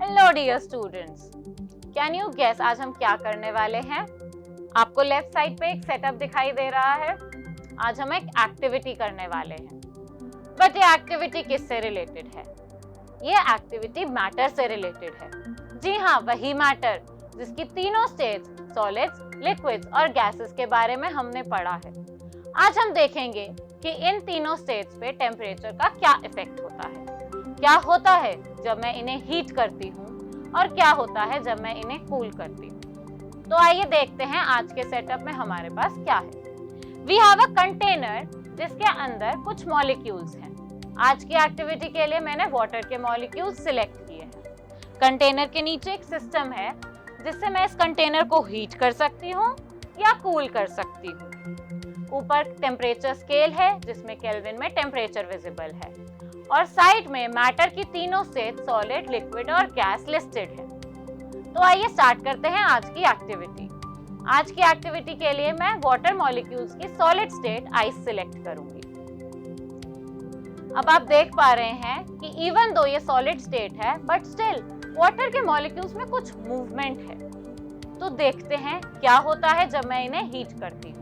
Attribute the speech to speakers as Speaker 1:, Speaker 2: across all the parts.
Speaker 1: Hello dear students, can you guess आज हम क्या करने वाले हैं? आपको लेफ्ट साइड पे एक सेटअप दिखाई दे रहा है। आज हम एक एक्टिविटी करने वाले हैं, बट ये एक्टिविटी किससे रिलेटेड है? ये एक्टिविटी मैटर से रिलेटेड है। जी हाँ, वही मैटर जिसकी तीनों स्टेट्स सॉलिड्स, लिक्विड्स और गैसेस के बारे में हमने पढ़ा है। आज हम देखेंगे कि इन तीनों स्टेट्स पे टेम्परेचर का क्या इफेक्ट होता है, क्या होता है जब मैं इन्हें हीट करती हूँ और क्या होता है जब मैं इन्हें कूल करती हूँ। तो आइए देखते हैं आज के सेटअप में हमारे पास क्या है। वी हैव अ कंटेनर जिसके अंदर कुछ मॉलिक्यूल्स हैं। आज की एक्टिविटी के लिए मैंने वाटर के मॉलिक्यूल्स सिलेक्ट किए हैं। कंटेनर के नीचे एक सिस्टम है जिससे मैं इस कंटेनर को हीट कर सकती हूँ या कूल कर सकती हूँ। ऊपर टेम्परेचर स्केल है जिसमें केल्विन में टेम्परेचर विजिबल है और साइड में मैटर की तीनों स्टेट सॉलिड, लिक्विड और गैस लिस्टेड है। तो आइए स्टार्ट करते हैं आज की एक्टिविटी। आज की एक्टिविटी के लिए मैं वाटर मॉलिक्यूल्स की सॉलिड स्टेट आइस सिलेक्ट करूंगी। अब आप देख पा रहे हैं कि इवन दो ये सॉलिड स्टेट है बट स्टिल वाटर के मॉलिक्यूल्स में कुछ मूवमेंट है। तो देखते हैं क्या होता है जब मैं इन्हें हीट करती हूँ।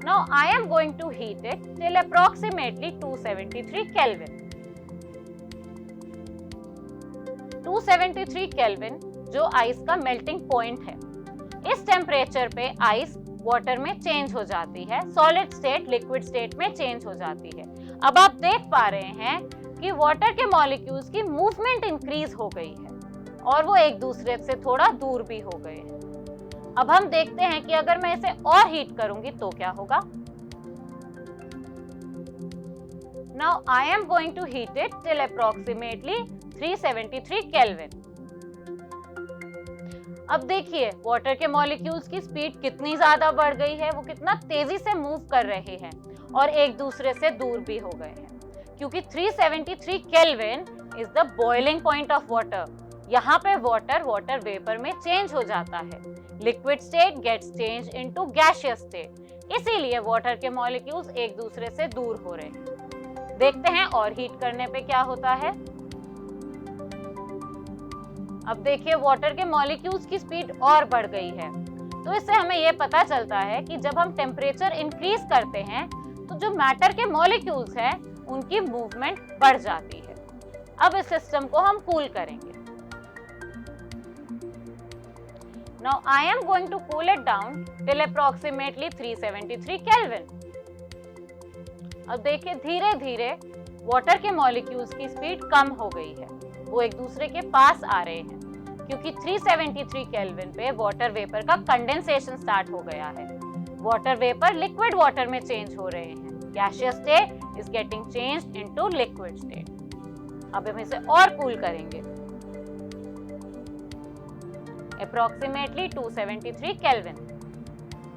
Speaker 1: Now I am going to heat it till approximately 273 Kelvin. 273 Kelvin जो आइस का मेल्टिंग पॉइंट है। इस टेम्परेचर पे आइस वाटर में चेंज हो जाती है, सॉलिड स्टेट लिक्विड स्टेट में चेंज हो जाती है। अब आप देख पा रहे हैं कि वाटर के मॉलिक्यूल्स की मूवमेंट इंक्रीज हो गई है और वो एक दूसरे से थोड़ा दूर भी हो गए हैं। अब हम देखते हैं कि अगर मैं इसे और हीट करूंगी तो क्या होगा। Now I am going to heat it till approximately 373 Kelvin. अब देखिए वाटर के मॉलिक्यूल्स की स्पीड कितनी ज्यादा बढ़ गई है, वो कितना तेजी से मूव कर रहे हैं और एक दूसरे से दूर भी हो गए हैं, क्योंकि 373 kelvin is the boiling point of water. यहाँ पे वाटर वेपर में चेंज हो जाता है। Liquid state gets change into gaseous state, इसीलिए वाटर के मॉलिक्यूल्स एक दूसरे से दूर हो रहे हैं। देखते हैं और हीट करने पे क्या होता है। अब देखिए वाटर के मॉलिक्यूल्स की स्पीड और बढ़ गई है। तो इससे हमें यह पता चलता है कि जब हम टेम्परेचर इंक्रीज करते हैं तो जो मैटर के मॉलिक्यूल्स हैं उनकी मूवमेंट बढ़ जाती है। अब इस सिस्टम को हम कूल करेंगे। Now I am going to cool it down till approximately 373 Kelvin. अब देखिए धीरे धीरे वाटर के मॉलिक्यूल्स की स्पीड कम हो गई है, वो एक दूसरे के पास आ रहे हैं क्योंकि 373 केल्विन पे वाटर वेपर का कंडेंसेशन स्टार्ट हो गया है। वाटर वेपर लिक्विड वाटर में चेंज हो रहे हैं। Gaseous state is getting changed into liquid state. अब हम इसे और कूल करेंगे। Approximately 273 kelvin.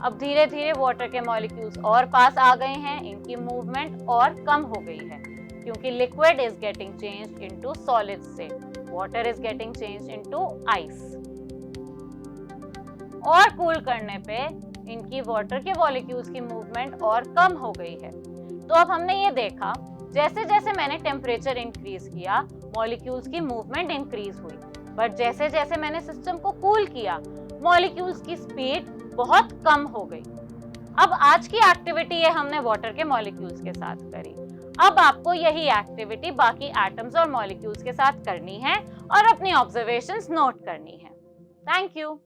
Speaker 1: अब धीरे धीरे वाटर के मॉलिक्यूल्स और पास आ गए हैं, इनकी मूवमेंट और कम हो गई है क्योंकि liquid is getting changed into solid state, water is getting changed into ice. और कूल करने पे इनकी वाटर के मॉलिक्यूल्स की मूवमेंट और कम हो गई है। तो अब हमने ये देखा जैसे जैसे मैंने टेम्परेचर इंक्रीज किया मॉलिक्यूल्स की मूवमेंट इंक्रीज हुई, बट जैसे जैसे मैंने सिस्टम को कूल किया मॉलिक्यूल्स की स्पीड बहुत कम हो गई। अब आज की एक्टिविटी ये हमने वाटर के मॉलिक्यूल्स के साथ करी। अब आपको यही एक्टिविटी बाकी एटम्स और मॉलिक्यूल्स के साथ करनी है और अपनी ऑब्जर्वेशंस नोट करनी है। Thank you.